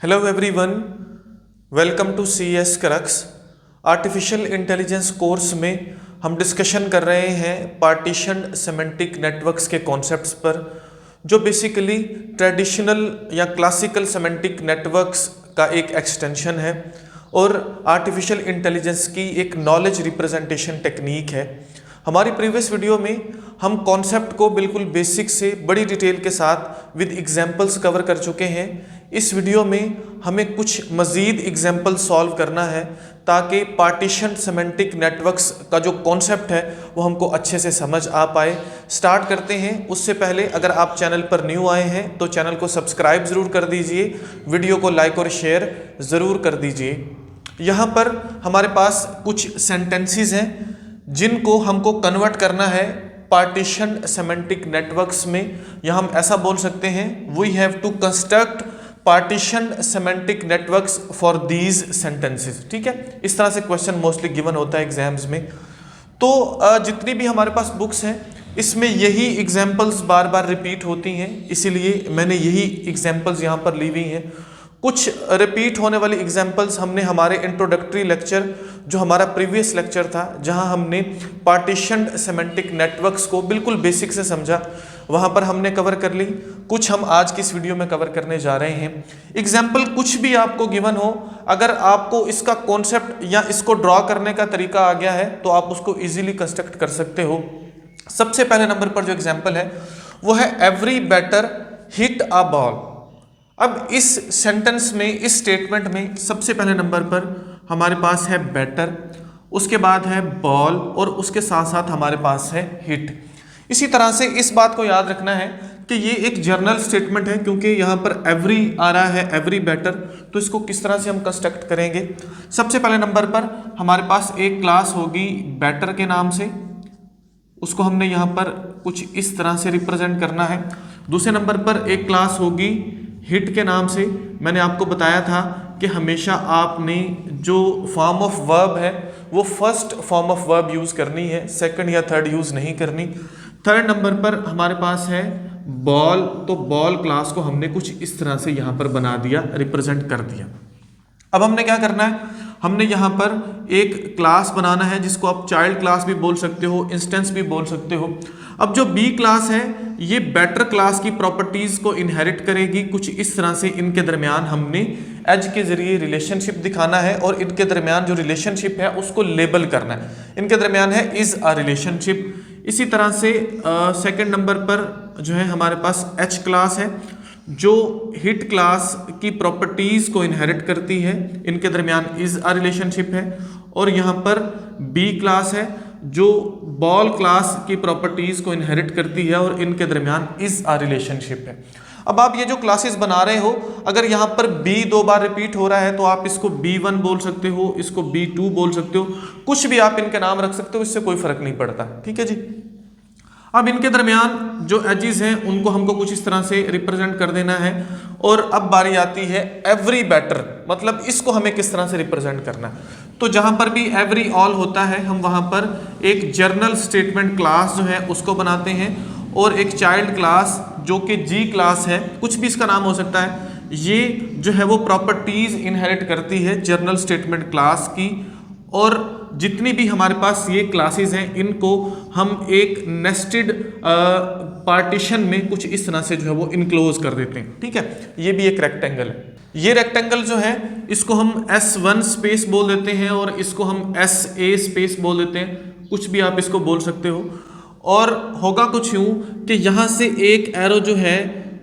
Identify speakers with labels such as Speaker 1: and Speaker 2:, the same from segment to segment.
Speaker 1: Hello everyone, welcome to CS crux. Artificial intelligence course में हम discussion कर रहे हैं पार्टीशन सिमेंटिक नेटवर्क्स के कॉन्सेप्ट्स पर, जो बेसिकली ट्रेडिशनल या क्लासिकल सिमेंटिक नेटवर्क्स का एक एक्सटेंशन है और आर्टिफिशियल इंटेलिजेंस की एक नॉलेज रिप्रेजेंटेशन टेक्निक है। हमारी प्रीवियस वीडियो में हम कॉन्सेप्ट को बिल्कुल बेसिक से बड़ी डिटेल के साथ विद एग्जांपल्स कवर कर चुके हैं। इस वीडियो में हमें कुछ मज़ीद एग्जांपल सॉल्व करना है ताकि पार्टीशन सिमेंटिक नेटवर्क्स का जो कॉन्सेप्ट है वो हमको अच्छे से समझ आ पाए। स्टार्ट करते हैं। उससे पहले अगर आप चैनल पर न्यू आए हैं तो चैनल को सब्सक्राइब ज़रूर कर दीजिए, वीडियो को लाइक और शेयर ज़रूर कर दीजिए। यहाँ पर हमारे पास कुछ सेंटेंसेस हैं जिनको हमको कन्वर्ट करना है पार्टीशन सिमेंटिक नेटवर्क्स में। यहाँ हम ऐसा बोल सकते हैं, we have to construct partition semantic networks for these sentences. ठीक है, इस तरह से क्वेश्चन मोस्टली गिवन होता है एग्जाम्स में। तो जितनी भी हमारे पास बुक्स हैं इसमें यही एग्जाम्पल्स बार बार रिपीट होती हैं, इसीलिए मैंने यही एग्जाम्पल्स यहाँ पर ली हुई हैं। कुछ रिपीट होने वाली एग्जाम्पल्स हमने हमारे इंट्रोडक्टरी लेक्चर, जो हमारा प्रीवियस लेक्चर था जहां हमने पार्टीशन सिमेंटिक नेटवर्क्स को बिल्कुल बेसिक से समझा, वहां पर हमने कवर कर ली। कुछ हम आज की इस वीडियो में कवर करने जा रहे हैं। एग्जाम्पल कुछ भी आपको गिवन हो, अगर आपको इसका कॉन्सेप्ट या इसको ड्रॉ करने का तरीका आ गया है तो आप उसको ईजिली कंस्ट्रक्ट कर सकते हो। सबसे पहले नंबर पर जो एग्जाम्पल है वो है every batter hit a ball. अब इस सेंटेंस में, इस स्टेटमेंट में सबसे पहले नंबर पर हमारे पास है बैटर, उसके बाद है बॉल और उसके साथ साथ हमारे पास है हिट। इसी तरह से इस बात को याद रखना है कि ये एक जर्नल स्टेटमेंट है, क्योंकि यहाँ पर एवरी आ रहा है, एवरी बैटर, तो इसको किस तरह से हम कंस्ट्रक्ट करेंगे। सबसे पहले नंबर पर हमारे पास एक क्लास होगी बैटर के नाम से, उसको हमने यहाँ पर कुछ इस तरह से रिप्रेजेंट करना है। दूसरे नंबर पर एक क्लास होगी हिट के नाम से। मैंने आपको बताया था कि हमेशा आपने जो फॉर्म ऑफ वर्ब है वो first form of verb use करनी है, सेकंड या थर्ड यूज़ नहीं करनी। थर्ड नंबर पर हमारे पास है बॉल, तो बॉल क्लास को हमने कुछ इस तरह से यहाँ पर बना दिया, रिप्रेजेंट कर दिया। अब हमने क्या करना है, हमने यहाँ पर एक क्लास बनाना है जिसको आप चाइल्ड क्लास भी बोल सकते हो, इंस्टेंस भी बोल सकते हो। अब जो बी क्लास है ये बेटर क्लास की प्रॉपर्टीज को इनहेरिट करेगी कुछ इस तरह से। इनके दरमियान हमने एज के जरिए रिलेशनशिप दिखाना है और इनके दरमियान जो रिलेशनशिप है उसको लेबल करना है। इनके दरमियान है इज अ रिलेशनशिप। इसी तरह से सेकंड नंबर पर जो है हमारे पास एच क्लास है जो हिट क्लास की प्रॉपर्टीज को इनहेरिट करती है, इनके दरमियान इज अ रिलेशनशिप है। और यहाँ पर बी क्लास है जो बॉल क्लास की प्रॉपर्टीज को इनहेरिट करती है और इनके दरमियान इज अ रिलेशनशिप है। अब आप ये जो क्लासेस बना रहे हो, अगर यहाँ पर बी दो बार रिपीट हो रहा है तो आप इसको B1 बोल सकते हो, इसको B2 बोल सकते हो, कुछ भी आप इनके नाम रख सकते हो, इससे कोई फर्क नहीं पड़ता। ठीक है जी। अब इनके दरमियान जो एजेस हैं उनको हमको कुछ इस तरह से रिप्रेजेंट कर देना है। और अब बारी आती है एवरी बैटर, मतलब इसको हमें किस तरह से रिप्रेजेंट करना है। तो जहां पर भी एवरी ऑल होता है हम वहां पर एक जर्नल स्टेटमेंट क्लास जो है उसको बनाते हैं और एक चाइल्ड क्लास जो कि जी क्लास है, कुछ भी इसका नाम हो सकता है, ये जो है वो प्रॉपर्टीज इनहेरिट करती है जर्नल स्टेटमेंट क्लास की। और जितनी भी हमारे पास ये क्लासेस हैं इनको हम एक नेस्टेड पार्टीशन में कुछ इस तरह से जो है वो इनक्लोज कर देते हैं। ठीक है, ये भी एक रेक्टेंगल है। ये रेक्टेंगल जो है इसको हम S1 स्पेस बोल देते हैं और इसको हम SA स्पेस बोल देते हैं, कुछ भी आप इसको बोल सकते हो। और होगा कुछ यूं कि यहाँ से एक एरो जो है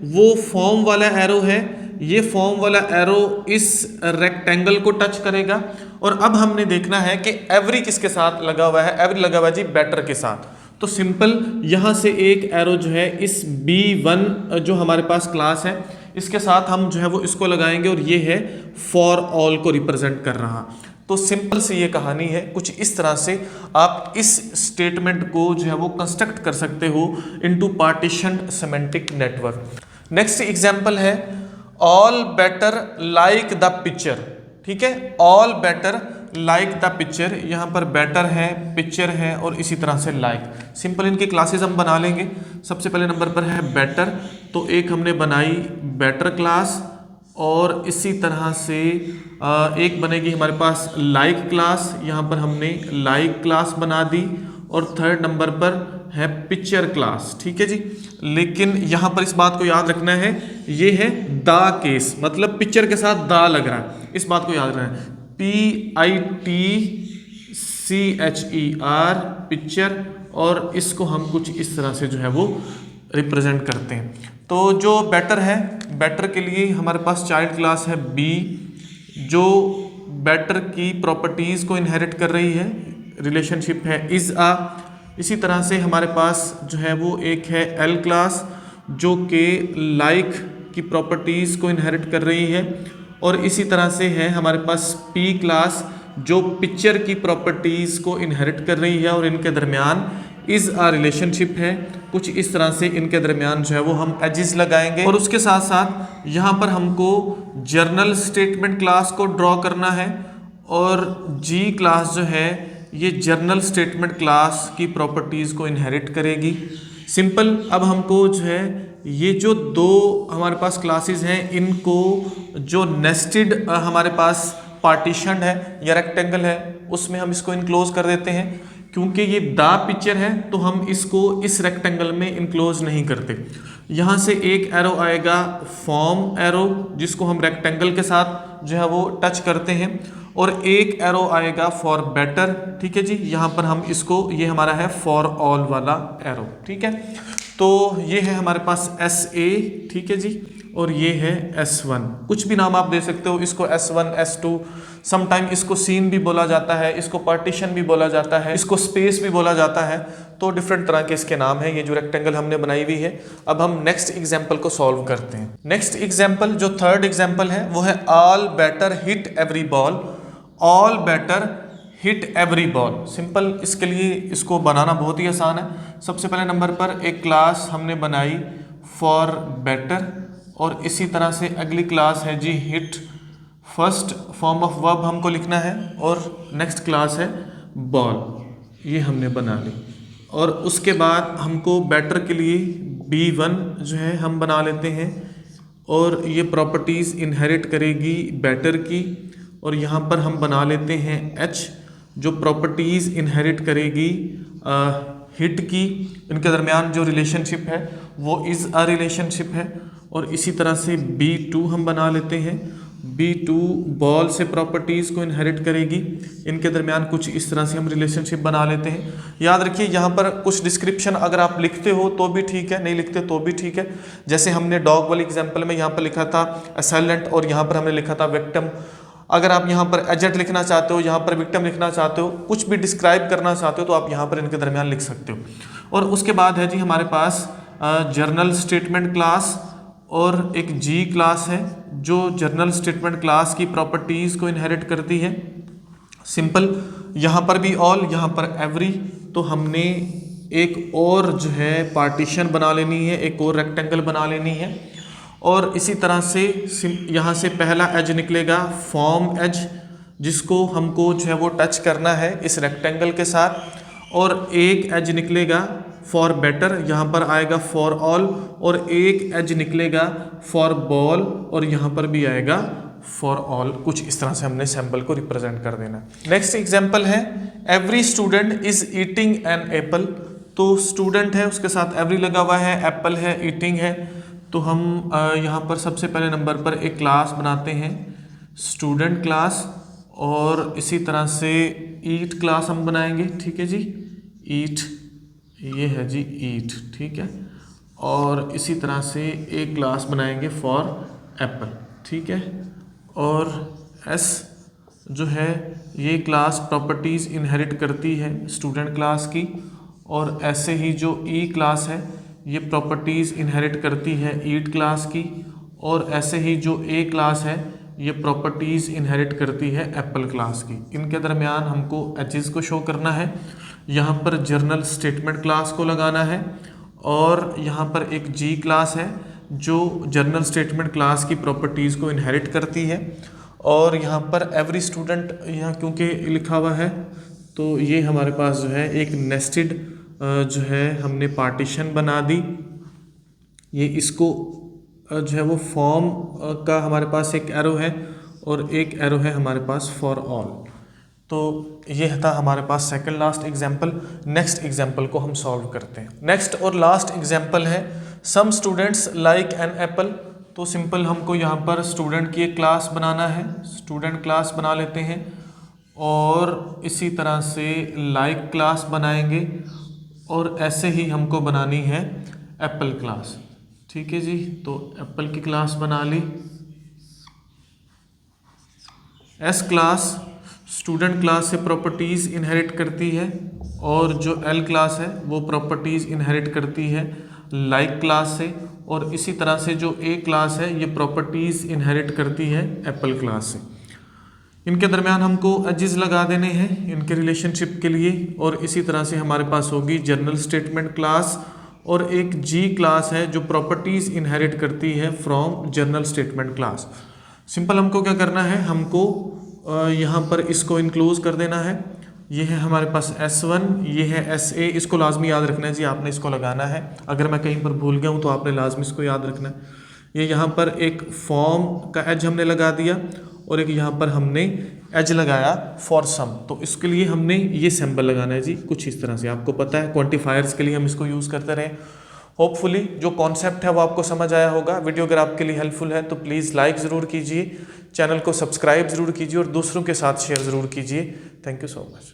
Speaker 1: वो फॉर्म वाला एरो है, ये फॉर्म वाला एरो इस रेक्टेंगल को टच करेगा। और अब हमने देखना है कि एवरी किसके साथ लगा हुआ है, एवरी लगा हुआ है जी बैटर के साथ। तो सिंपल यहाँ से एक एरो जो है इस B1 जो हमारे पास क्लास है इसके साथ हम जो है वो इसको लगाएंगे और ये है फॉर ऑल को रिप्रेजेंट कर रहा। तो सिंपल सी ये कहानी है, कुछ इस तरह से आप इस स्टेटमेंट को जो है वो कंस्ट्रक्ट कर सकते हो into partition semantic network. Next example है all better like the picture. ठीक है, all better like the picture, यहाँ पर बेटर है, पिक्चर है और इसी तरह से लाइक। सिंपल इनकी क्लासेस हम बना लेंगे। सबसे पहले नंबर पर है बेटर, तो एक हमने बनाई बेटर क्लास और इसी तरह से एक बनेगी हमारे पास लाइक क्लास, यहाँ पर हमने लाइक क्लास बना दी। और थर्ड नंबर पर है पिक्चर क्लास, ठीक है जी। लेकिन यहाँ पर इस बात को याद रखना है, ये है द केस, मतलब पिक्चर के साथ दा लग रहा है, इस बात को याद रखना है। PITCHER पिक्चर, और इसको हम कुछ इस तरह से जो है वो रिप्रेजेंट करते हैं। तो जो बेटर है, बेटर के लिए हमारे पास चाइल्ड क्लास है B, जो बेटर की प्रॉपर्टीज़ को इनहेरिट कर रही है, रिलेशनशिप है इज आ। इसी तरह से हमारे पास जो है वो एक है L क्लास, जो कि लाइक की प्रॉपर्टीज़ को इनहेरिट कर रही है। और इसी तरह से है हमारे पास P क्लास, जो पिक्चर की प्रॉपर्टीज़ को इनहेरिट कर रही है, और इनके दरमियान इज़ आ रिलेशनशिप है। कुछ इस तरह से इनके दरमियान जो है वो हम एजेस लगाएंगे। और उसके साथ साथ यहाँ पर हमको जर्नल स्टेटमेंट क्लास को ड्रॉ करना है, और G क्लास जो है ये जर्नल स्टेटमेंट क्लास की प्रॉपर्टीज़ को इनहेरिट करेगी। सिंपल। अब हमको जो है ये जो दो हमारे पास क्लासेस हैं, इनको जो नेस्टेड हमारे पास पार्टीशन है या रेक्टेंगल है, उसमें हम इसको इनक्लोज कर देते हैं। क्योंकि ये द पिक्चर है तो हम इसको इस रेक्टेंगल में इनक्लोज नहीं करते। यहाँ से एक एरो आएगा फॉर्म एरो, जिसको हम रेक्टेंगल के साथ जो है वो टच करते हैं, और एक एरो आएगा फॉर बेटर, ठीक है जी। यहाँ पर हम इसको, ये हमारा है फॉर ऑल वाला एरो, ठीक है। तो ये है हमारे पास SA, ठीक है जी, और ये है S1। कुछ भी नाम आप दे सकते हो इसको, S1 S2, समटाइम इसको सीन भी बोला जाता है, इसको पार्टीशन भी बोला जाता है, इसको स्पेस भी बोला जाता है। तो डिफरेंट तरह के इसके नाम हैं, ये जो रेक्टेंगल हमने बनाई हुई है। अब हम नेक्स्ट एग्जाम्पल को सॉल्व करते हैं। नेक्स्ट एग्जाम्पल, जो थर्ड एग्जाम्पल है, वो है all batter hit every ball. All batter hit every ball. Simple. इसके लिए इसको बनाना बहुत ही आसान है। सबसे पहले नंबर पर एक क्लास हमने बनाई फॉर बेटर, और इसी तरह से अगली क्लास है जी hit. First form of verb हमको लिखना है, और नेक्स्ट क्लास है बॉल, ये हमने बना ली। और उसके बाद हमको बेटर के लिए B1 जो है हम बना लेते हैं, और ये प्रॉपर्टीज़ इनहेरिट करेगी बेटर की। और यहाँ पर हम बना लेते हैं H, जो प्रॉपर्टीज़ इनहेरिट करेगी हिट की। इनके दरमियान जो रिलेशनशिप है वो इज़ अ रिलेशनशिप है। और इसी तरह से B2 हम बना लेते हैं। B2 बॉल से प्रॉपर्टीज़ को इनहेरिट करेगी। इनके दरमियान कुछ इस तरह से हम रिलेशनशिप बना लेते हैं। याद रखिए, यहाँ पर कुछ डिस्क्रिप्शन अगर आप लिखते हो तो भी ठीक है, नहीं लिखते तो भी ठीक है। जैसे हमने डॉग वाली एग्जाम्पल में यहाँ पर लिखा था असाइलेंट, और यहाँ पर हमने लिखा था विक्टिम। अगर आप यहाँ पर एजेंट लिखना चाहते हो, यहाँ पर विक्टिम लिखना चाहते हो, कुछ भी डिस्क्राइब करना चाहते हो, तो आप यहाँ पर इनके दरमियान लिख सकते हो। और उसके बाद है जी हमारे पास जर्नल स्टेटमेंट क्लास, और एक G क्लास है जो जर्नल स्टेटमेंट क्लास की प्रॉपर्टीज़ को इनहेरिट करती है। सिंपल। यहाँ पर भी ऑल, यहाँ पर एवरी। तो हमने एक और जो है पार्टीशन बना लेनी है, एक और रेक्टेंगल बना लेनी है। और इसी तरह से यहाँ से पहला एज निकलेगा फॉर्म एज, जिसको हमको जो है वो टच करना है इस रेक्टेंगल के साथ। और एक एज निकलेगा फॉर बेटर, यहाँ पर आएगा फॉर ऑल। और एक एज निकलेगा फॉर बॉल, और यहाँ पर भी आएगा फॉर ऑल। कुछ इस तरह से हमने सैम्पल को रिप्रेजेंट कर देना। नेक्स्ट एग्जाम्पल है every student is eating N apple. तो स्टूडेंट है, उसके साथ एवरी लगा हुआ है, एप्पल है, ईटिंग है। तो हम यहाँ पर सबसे पहले नंबर पर एक क्लास बनाते हैं स्टूडेंट क्लास, और इसी तरह से ईट क्लास हम बनाएंगे, ठीक है जी। ईट, ये है जी ईट, ठीक है। और इसी तरह से एक क्लास बनाएंगे फॉर एप्पल, ठीक है। और एस जो है ये क्लास प्रॉपर्टीज़ इनहेरिट करती है स्टूडेंट क्लास की। और ऐसे ही जो ई क्लास है ये प्रॉपर्टीज़ इनहेरिट करती है ईट क्लास की। और ऐसे ही जो ए क्लास है ये प्रॉपर्टीज़ इनहेरिट करती है एप्पल क्लास की। इनके दरमियान हमको एचेस को शो करना है। यहाँ पर जर्नल स्टेटमेंट क्लास को लगाना है, और यहाँ पर एक जी क्लास है जो जर्नल स्टेटमेंट क्लास की प्रॉपर्टीज़ को इनहेरिट करती है। और यहाँ पर एवरी स्टूडेंट यहाँ क्योंकि लिखा हुआ है, तो ये हमारे पास जो है एक नेस्टेड जो है हमने पार्टीशन बना दी। ये इसको जो है वो फॉर्म का हमारे पास एक एरो है और एक एरो है हमारे पास फॉर ऑल। तो ये था हमारे पास second last example. Next example को हम सॉल्व करते हैं। नेक्स्ट और लास्ट एग्जाम्पल है some students like an apple. तो सिंपल हमको यहाँ पर स्टूडेंट की एक क्लास बनाना है, स्टूडेंट क्लास बना लेते हैं और इसी तरह से लाइक क्लास बनाएंगे और ऐसे ही हमको बनानी है एप्पल क्लास। ठीक है जी, तो एप्पल की क्लास बना ली। एस क्लास स्टूडेंट क्लास से प्रॉपर्टीज़ इनहेरिट करती है और जो एल क्लास है वो प्रॉपर्टीज़ इनहेरिट करती है लाइक क्लास से, और इसी तरह से जो ए क्लास है ये प्रॉपर्टीज़ इनहेरिट करती है एप्पल क्लास से। इनके दरमियान हमको एजेस लगा देने हैं इनके रिलेशनशिप के लिए, और इसी तरह से हमारे पास होगी जनरल स्टेटमेंट क्लास और एक जी क्लास है जो प्रॉपर्टीज़ इनहेरिट करती है from general statement class. Simple हमको क्या करना है, हमको यहाँ पर इसको इंक्लूज कर देना है। ये है हमारे पास S1, ये है SA। इसको लाजमी याद रखना है जी, आपने इसको लगाना है। अगर मैं कहीं पर भूल गया हूँ तो आपने लाजमी इसको याद रखना है। ये यहाँ पर एक फॉर्म का एज हमने लगा दिया और एक यहाँ पर हमने एज लगाया फॉर सम। तो इसके लिए हमने ये सिंबल लगाना है जी, कुछ इस तरह से। आपको पता है क्वांटिफायर्स के लिए हम इसको यूज़ करते रहे। होपफुली जो कॉन्सेप्ट है वो आपको समझ आया होगा। वीडियो अगर आपके लिए हेल्पफुल है तो प्लीज़ लाइक ज़रूर कीजिए, चैनल को सब्सक्राइब ज़रूर कीजिए और दूसरों के साथ शेयर ज़रूर कीजिए। Thank you so much.